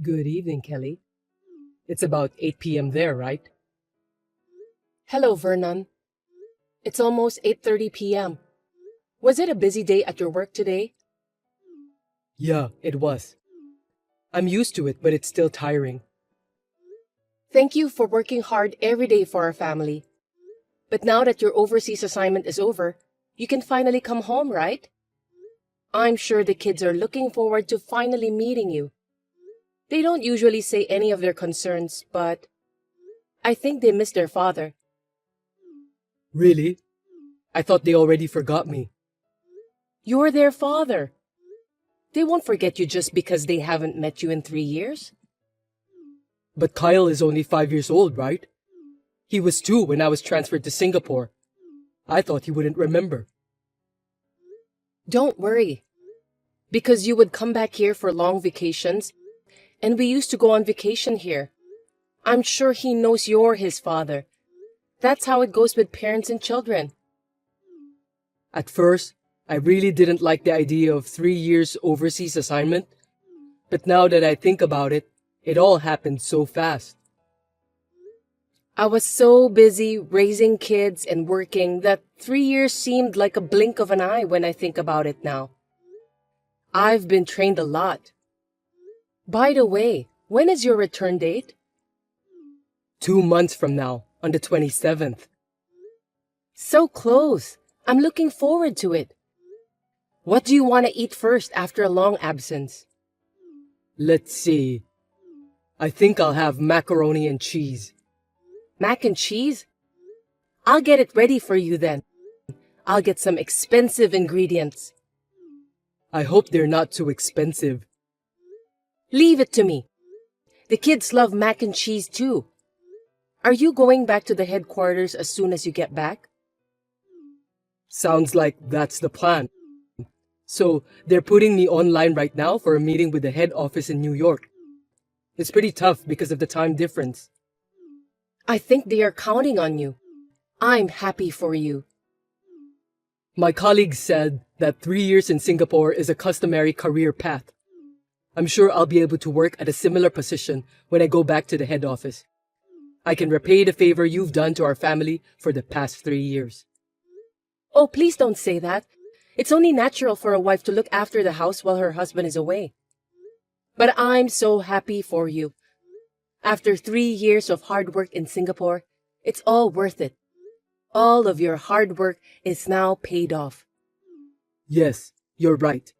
Good evening, Kelly. It's about 8 p.m. there, right? Hello, Vernon. It's almost 8:30 p.m. Was it a busy day at your work today? Yeah, it was. I'm used to it, but it's still tiring. Thank you for working hard every day for our family. But now that your overseas assignment is over, you can finally come home, right? I'm sure the kids are looking forward to finally meeting you. They don't usually say any of their concerns, but I think they miss their father. Really? I thought they already forgot me. You're their father. They won't forget you just because they haven't met you in 3 years. But Kyle is only 5 years old, right? He was 2 when I was transferred to Singapore. I thought he wouldn't remember. Don't worry, because you would come back here for long vacations, and we used to go on vacation here. I'm sure he knows you're his father. That's how it goes with parents and children. At first, I really didn't like the idea of 3 years overseas assignment, but now that I think about it, it all happened so fast. I was so busy raising kids and working that 3 years seemed like a blink of an eye when I think about it now. I've been trained a lot. By the way, when is your return date? 2 months from now, on the 27th. So close. I'm looking forward to it. What do you want to eat first after a long absence? Let's see. I think I'll have macaroni and cheese. Mac and cheese? I'll get it ready for you then. I'll get some expensive ingredients. I hope they're not too expensive. Leave it to me. The kids love mac and cheese too. Are you going back to the headquarters as soon as you get back? Sounds like that's the plan. So, they're putting me online right now for a meeting with the head office in New York. It's pretty tough because of the time difference. I think they are counting on you. I'm happy for you. My colleagues said that 3 years in Singapore is a customary career path. I'm sure I'll be able to work at a similar position when I go back to the head office. I can repay the favor you've done to our family for the past 3 years. Oh, please don't say that. It's only natural for a wife to look after the house while her husband is away. But I'm so happy for you. After 3 years of hard work in Singapore, it's all worth it. All of your hard work is now paid off. Yes, you're right.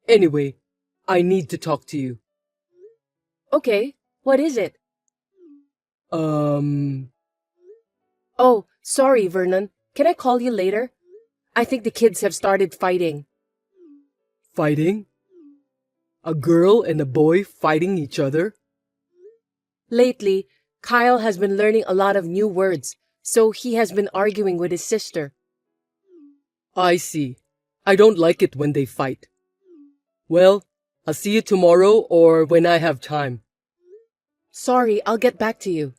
Anyway, I need to talk to you. Okay, what is it? Um, Oh, sorry, Vernon. Can I call you later? I think the kids have started fighting. Fighting? A girl and a boy fighting each other? Lately, Kyle has been learning a lot of new words, so he has been arguing with his sister. I see. I don't like it when they fight. Well, I'll see you tomorrow or when I have time. Sorry, I'll get back to you.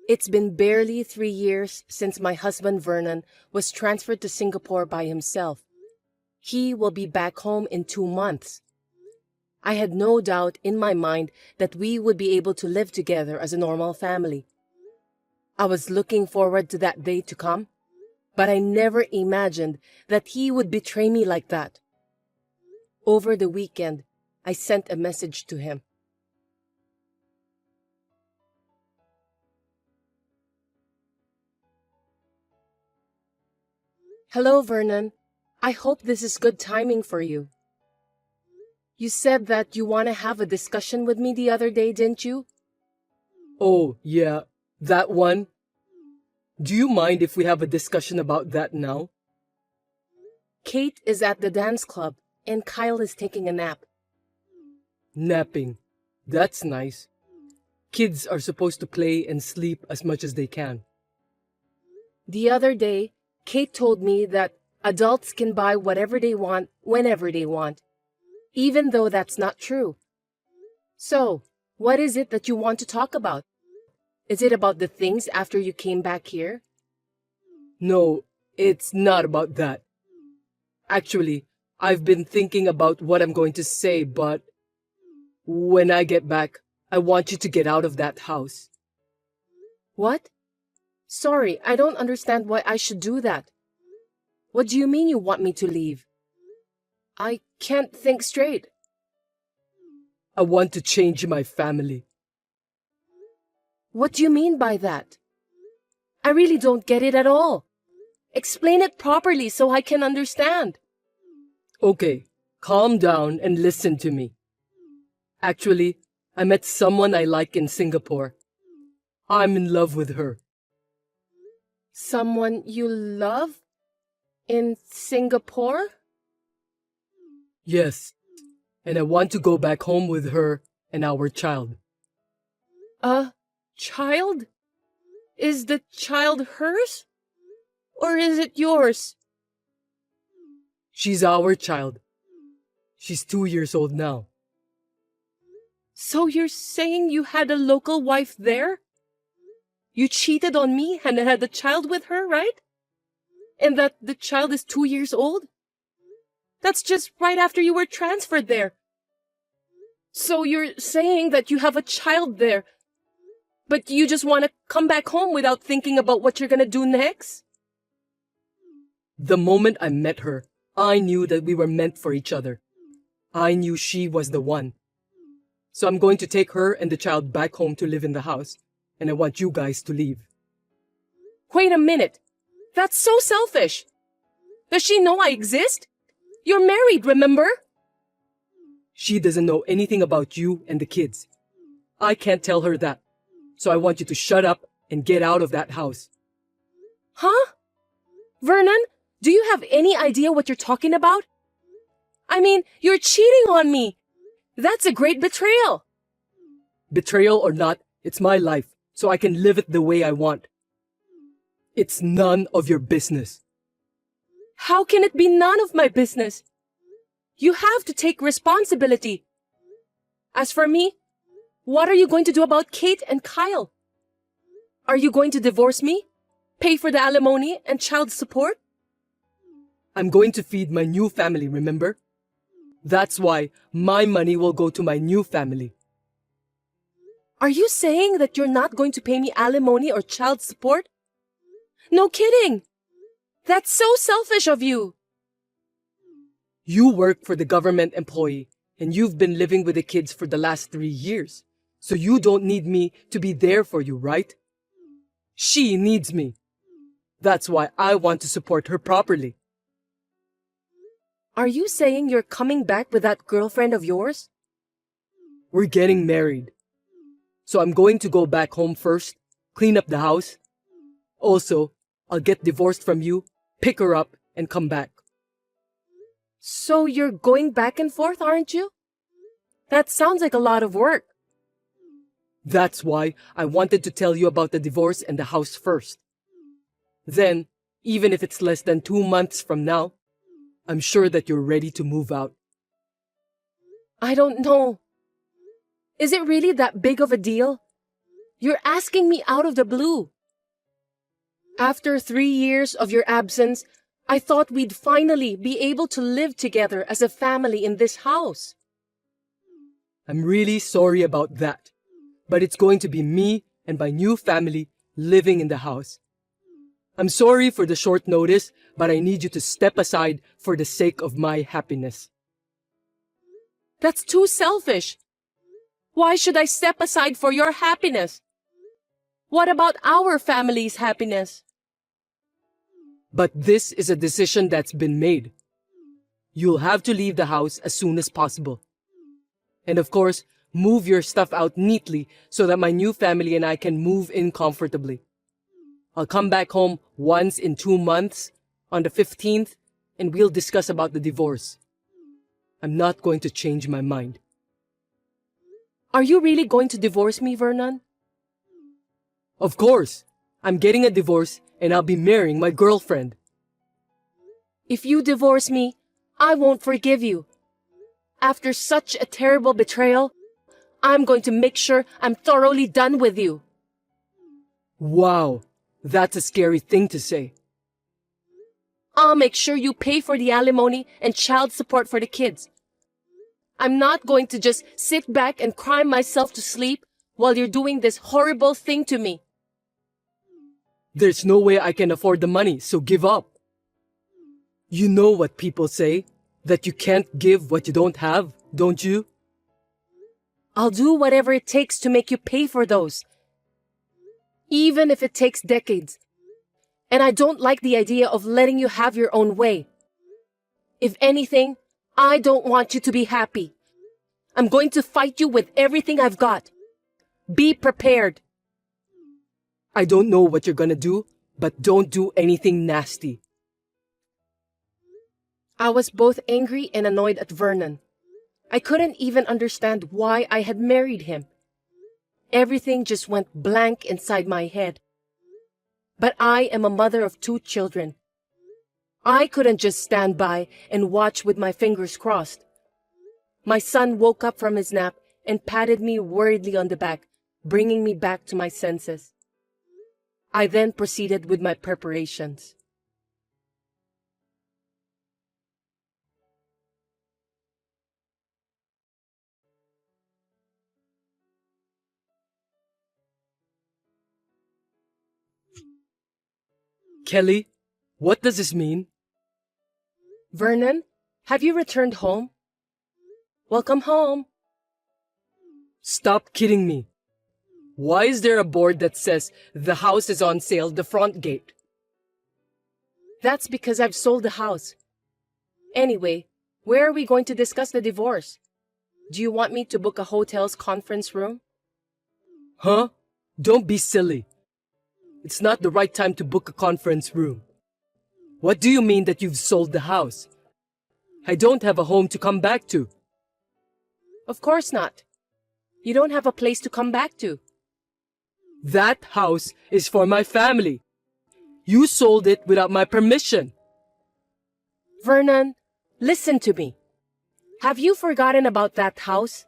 It's been barely 3 years since my husband Vernon was transferred to Singapore by himself. He will be back home in 2 months. I had no doubt in my mind that we would be able to live together as a normal family. I was looking forward to that day to come, but I never imagined that he would betray me like that. Over the weekend, I sent a message to him. Hello, Vernon. I hope this is good timing for you. You said that you want to have a discussion with me the other day, didn't you? Oh, yeah, that one. Do you mind if we have a discussion about that now? Kate is at the dance club, and Kyle is taking a nap. Napping. That's nice. Kids are supposed to play and sleep as much as they can. The other day, Kate told me that adults can buy whatever they want whenever they want, even though that's not true. So, what is it that you want to talk about? Is it about the things after you came back here? No, it's not about that. Actually, I've been thinking about what I'm going to say, but when I get back, I want you to get out of that house. What? Sorry, I don't understand why I should do that. What do you mean you want me to leave? I can't think straight. I want to change my family. What do you mean by that? I really don't get it at all. Explain it properly so I can understand. Okay, calm down and listen to me. Actually, I met someone I like in Singapore. I'm in love with her. Someone you love? In Singapore? Yes, and I want to go back home with her and our child. A child? Is the child hers? Or is it yours? She's our child. She's 2 years old now. So you're saying you had a local wife there? You cheated on me and had a child with her, right? And that the child is 2 years old? That's just right after you were transferred there. So you're saying that you have a child there, but you just want to come back home without thinking about what you're gonna do next? The moment I met her, I knew that we were meant for each other. I knew she was the one. So I'm going to take her and the child back home to live in the house, and I want you guys to leave. Wait a minute. That's so selfish. Does she know I exist? You're married, remember? She doesn't know anything about you and the kids. I can't tell her that. So I want you to shut up and get out of that house. Huh? Vernon, do you have any idea what you're talking about? I mean, you're cheating on me. That's a great betrayal. Betrayal or not, it's my life, so I can live it the way I want. It's none of your business. How can it be none of my business? You have to take responsibility. As for me, what are you going to do about Kate and Kyle? Are you going to divorce me? Pay for the alimony and child support? I'm going to feed my new family, remember? That's why my money will go to my new family. Are you saying that you're not going to pay me alimony or child support? No kidding! That's so selfish of you! You work for the government employee, and you've been living with the kids for the last 3 years, so you don't need me to be there for you, right? She needs me. That's why I want to support her properly. Are you saying you're coming back with that girlfriend of yours? We're getting married. So I'm going to go back home first, clean up the house. Also, I'll get divorced from you, pick her up, and come back. So you're going back and forth, aren't you? That sounds like a lot of work. That's why I wanted to tell you about the divorce and the house first. Then, even if it's less than 2 months from now, I'm sure that you're ready to move out. I don't know. Is it really that big of a deal? You're asking me out of the blue. After 3 years of your absence, I thought we'd finally be able to live together as a family in this house. I'm really sorry about that, but it's going to be me and my new family living in the house. I'm sorry for the short notice, but I need you to step aside for the sake of my happiness. That's too selfish. Why should I step aside for your happiness? What about our family's happiness? But this is a decision that's been made. You'll have to leave the house as soon as possible. And of course, move your stuff out neatly so that my new family and I can move in comfortably. I'll come back home once in 2 months, on the 15th, and we'll discuss about the divorce. I'm not going to change my mind. Are you really going to divorce me, Vernon? Of course. I'm getting a divorce and I'll be marrying my girlfriend. If you divorce me, I won't forgive you. After such a terrible betrayal, I'm going to make sure I'm thoroughly done with you. Wow, that's a scary thing to say. I'll make sure you pay for the alimony and child support for the kids. I'm not going to just sit back and cry myself to sleep while you're doing this horrible thing to me. There's no way I can afford the money, so give up. You know what people say, that you can't give what you don't have, don't you? I'll do whatever it takes to make you pay for those, even if it takes decades. And I don't like the idea of letting you have your own way. If anything, I don't want you to be happy. I'm going to fight you with everything I've got. Be prepared. I don't know what you're gonna do, but don't do anything nasty. I was both angry and annoyed at Vernon. I couldn't even understand why I had married him. Everything just went blank inside my head. But I am a mother of 2 children. I couldn't just stand by and watch with my fingers crossed. My son woke up from his nap and patted me worriedly on the back, bringing me back to my senses. I then proceeded with my preparations. Kelly, what does this mean? Vernon, have you returned home? Welcome home. Stop kidding me. Why is there a board that says the house is on sale the front gate? That's because I've sold the house. Anyway, where are we going to discuss the divorce? Do you want me to book a hotel's conference room? Huh? Don't be silly. It's not the right time to book a conference room. What do you mean that you've sold the house? I don't have a home to come back to. Of course not. You don't have a place to come back to. That house is for my family. You sold it without my permission. Vernon, listen to me. Have you forgotten about that house?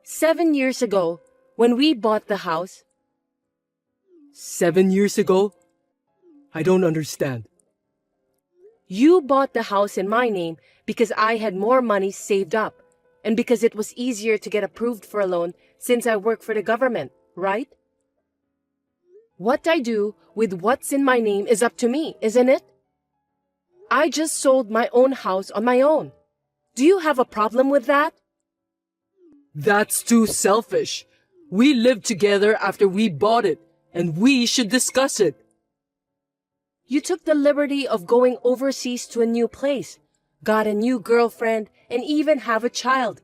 7 years ago, when we bought the house. 7 years ago? I don't understand. You bought the house in my name because I had more money saved up and because it was easier to get approved for a loan since I work for the government, right? What I do with what's in my name is up to me, isn't it? I just sold my own house on my own. Do you have a problem with that? That's too selfish. We lived together after we bought it, and we should discuss it. You took the liberty of going overseas to a new place, got a new girlfriend, and even have a child.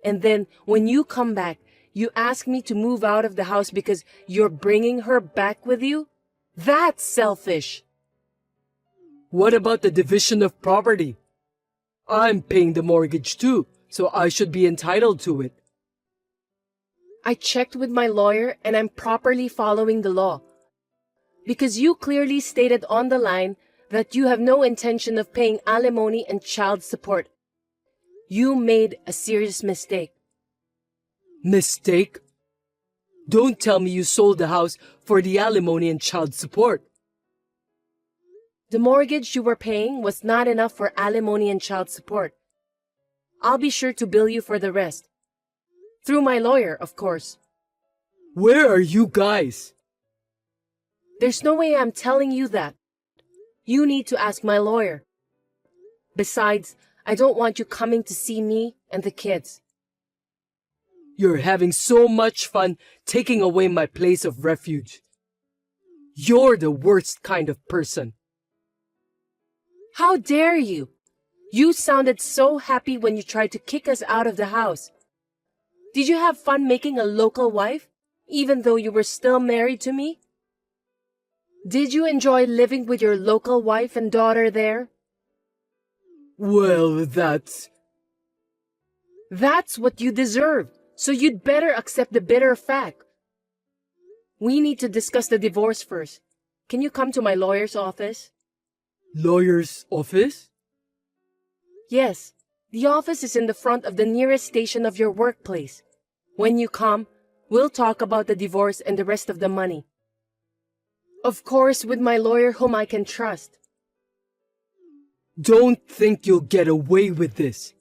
And then when you come back, you ask me to move out of the house because you're bringing her back with you? That's selfish. What about the division of property? I'm paying the mortgage too, so I should be entitled to it. I checked with my lawyer and I'm properly following the law. Because you clearly stated on the line that you have no intention of paying alimony and child support. You made a serious mistake. Mistake? Don't tell me you sold the house for the alimony and child support. The mortgage you were paying was not enough for alimony and child support. I'll be sure to bill you for the rest. Through my lawyer, of course. Where are you guys? There's no way I'm telling you that. You need to ask my lawyer. Besides, I don't want you coming to see me and the kids. You're having so much fun taking away my place of refuge. You're the worst kind of person. How dare you? You sounded so happy when you tried to kick us out of the house. Did you have fun making a local wife, even though you were still married to me? Did you enjoy living with your local wife and daughter there? Well, that's what you deserve, so you'd better accept the bitter fact. We need to discuss the divorce first. Can you come to my lawyer's office? Lawyer's office? Yes, the office is in the front of the nearest station of your workplace. When you come, we'll talk about the divorce and the rest of the money. Of course, with my lawyer whom I can trust. Don't think you'll get away with this.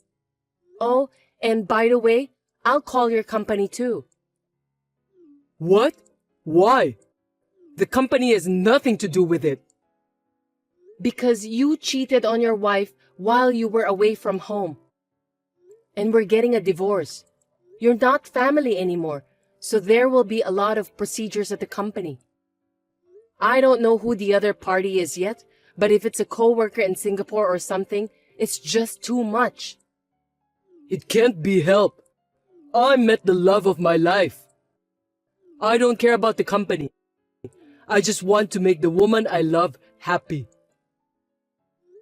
Oh, and by the way, I'll call your company too. What? Why? The company has nothing to do with it. Because you cheated on your wife while you were away from home. And we're getting a divorce. You're not family anymore, so there will be a lot of procedures at the company. I don't know who the other party is yet, but if it's a coworker in Singapore or something, it's just too much. It can't be helped. I met the love of my life. I don't care about the company. I just want to make the woman I love happy.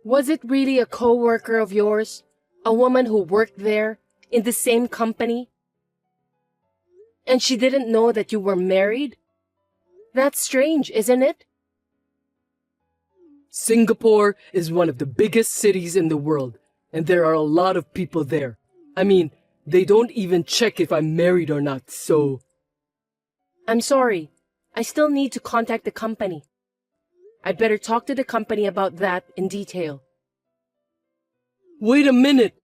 Was it really a coworker of yours? A woman who worked there, in the same company? And she didn't know that you were married? That's strange, isn't it? Singapore is one of the biggest cities in the world, and there are a lot of people there. I mean, they don't even check if I'm married or not, so... I'm sorry. I still need to contact the company. I'd better talk to the company about that in detail. Wait a minute!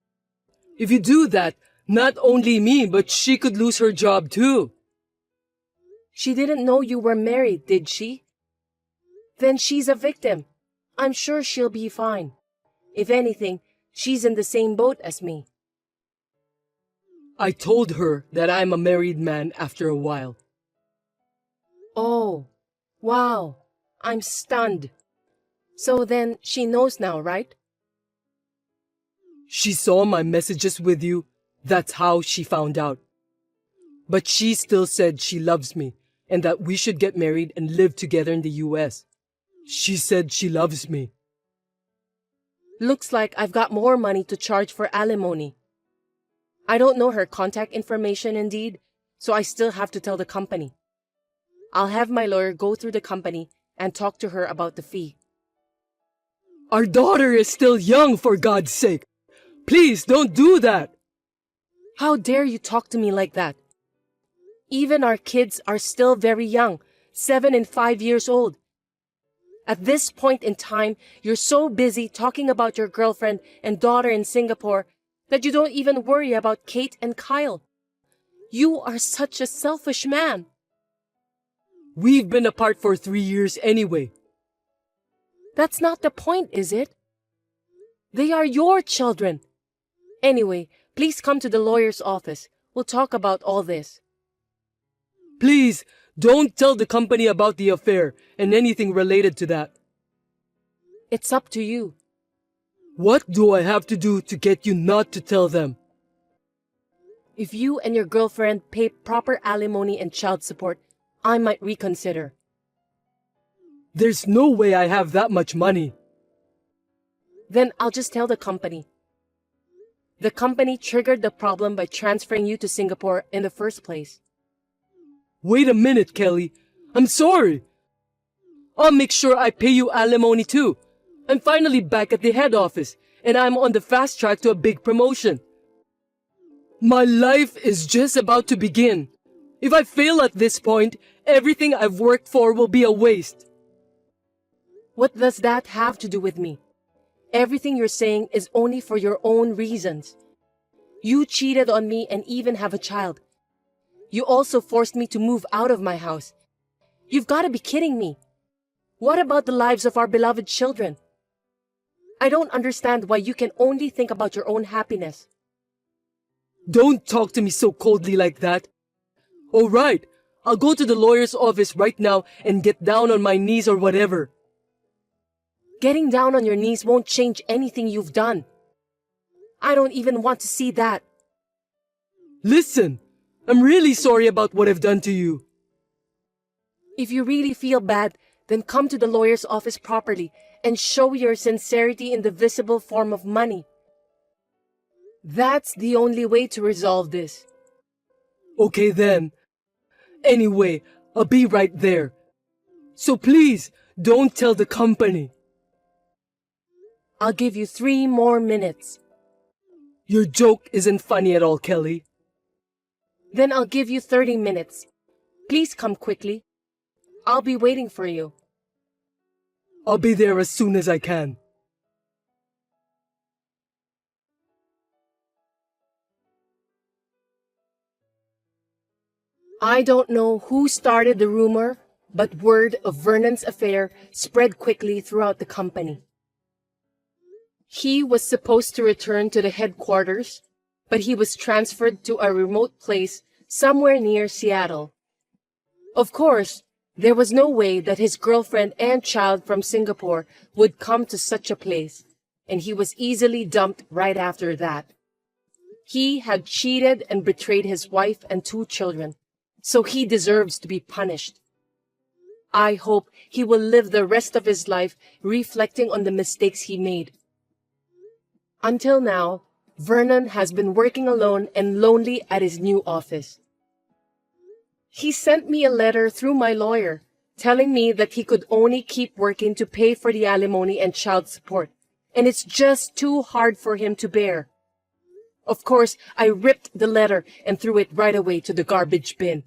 If you do that, not only me, but she could lose her job too. She didn't know you were married, did she? Then she's a victim. I'm sure she'll be fine. If anything, she's in the same boat as me. I told her that I'm a married man after a while. Oh, wow. I'm stunned. So then she knows now, right? She saw my messages with you. That's how she found out. But she still said she loves me and that we should get married and live together in the US. She said she loves me. Looks like I've got more money to charge for alimony. I don't know her contact information indeed, so I still have to tell the company. I'll have my lawyer go through the company and talk to her about the fee. Our daughter is still young, for God's sake. Please don't do that. How dare you talk to me like that? Even our kids are still very young, 7 and 5 years old. At this point in time, you're so busy talking about your girlfriend and daughter in Singapore that you don't even worry about Kate and Kyle. You are such a selfish man. We've been apart for 3 years anyway. That's not the point, is it? They are your children. Anyway, please come to the lawyer's office. We'll talk about all this. Please, don't tell the company about the affair and anything related to that. It's up to you. What do I have to do to get you not to tell them? If you and your girlfriend pay proper alimony and child support, I might reconsider. There's no way I have that much money. Then I'll just tell the company. The company triggered the problem by transferring you to Singapore in the first place. Wait a minute, Kelly. I'm sorry. I'll make sure I pay you alimony too. I'm finally back at the head office, and I'm on the fast track to a big promotion. My life is just about to begin. If I fail at this point, everything I've worked for will be a waste. What does that have to do with me? Everything you're saying is only for your own reasons. You cheated on me and even have a child. You also forced me to move out of my house. You've got to be kidding me. What about the lives of our beloved children? I don't understand why you can only think about your own happiness. Don't talk to me so coldly like that. All right, I'll go to the lawyer's office right now and get down on my knees or whatever. Getting down on your knees won't change anything you've done. I don't even want to see that. Listen, I'm really sorry about what I've done to you. If you really feel bad, then come to the lawyer's office properly and show your sincerity in the visible form of money. That's the only way to resolve this. Okay then. Anyway, I'll be right there. So please, don't tell the company. I'll give you 3 more minutes. Your joke isn't funny at all, Kelly. Then I'll give you 30 minutes. Please come quickly. I'll be waiting for you. I'll be there as soon as I can. I don't know who started the rumor, but word of Vernon's affair spread quickly throughout the company. He was supposed to return to the headquarters, but he was transferred to a remote place somewhere near Seattle. Of course, there was no way that his girlfriend and child from Singapore would come to such a place, and he was easily dumped right after that. He had cheated and betrayed his wife and 2 children, so he deserves to be punished. I hope he will live the rest of his life reflecting on the mistakes he made. Until now, Vernon has been working alone and lonely at his new office. He sent me a letter through my lawyer, telling me that he could only keep working to pay for the alimony and child support, and it's just too hard for him to bear. Of course, I ripped the letter and threw it right away to the garbage bin.